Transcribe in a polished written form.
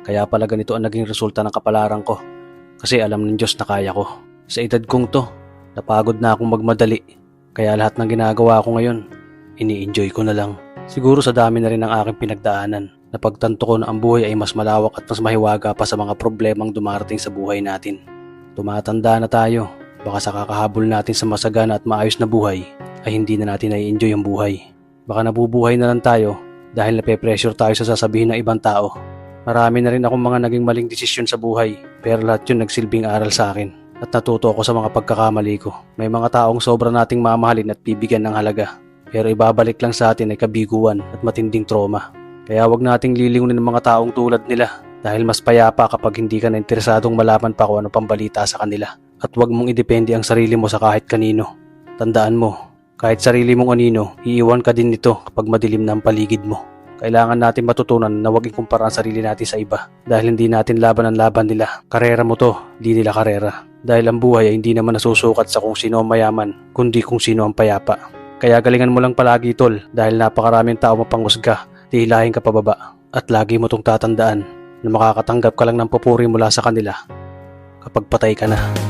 Kaya pala ganito ang naging resulta ng kapalaran ko. Kasi alam ng Diyos na kaya ko. Sa edad kong to, napagod na akong magmadali. Kaya lahat ng ginagawa ko ngayon, ini-enjoy ko na lang. Siguro sa dami na rin ng aking pinagdaanan, napagtanto ko na ang buhay ay mas malawak at mas mahiwaga pa sa mga problemang dumarating sa buhay natin. Tumatanda na tayo, baka sa kakahabol natin sa masagana at maayos na buhay, ay hindi na natin nai-enjoy ang buhay. Baka nabubuhay na lang tayo dahil nape-pressure tayo sa sasabihin ng ibang tao. Marami na rin akong mga naging maling desisyon sa buhay, pero lahat yun nagsilbing aral sa akin at natuto ako sa mga pagkakamali ko. May mga taong sobra nating mamahalin at bibigyan ng halaga, pero ibabalik lang sa atin ay kabiguan at matinding trauma. Kaya wag nating lilingunin ng mga taong tulad nila dahil mas payapa kapag hindi ka na interesadong malaman pa kung ano pang balita sa kanila. At wag mong idepende ang sarili mo sa kahit kanino. Tandaan mo, kahit sarili mong anino, iiwan ka din nito kapag madilim na ang paligid mo. Kailangan natin matutunan na huwag ikumpara ang sarili natin sa iba dahil hindi natin laban ang laban nila. Karera mo to, di nila karera. Dahil ang buhay ay hindi naman nasusukat sa kung sino ang mayaman, kundi kung sino ang payapa. Kaya galingan mo lang palagi tol dahil napakaraming tao mapanghusga, dihilahin ka pababa. At lagi mo tong tatandaan na makakatanggap ka lang ng papuri mula sa kanila kapag patay ka na.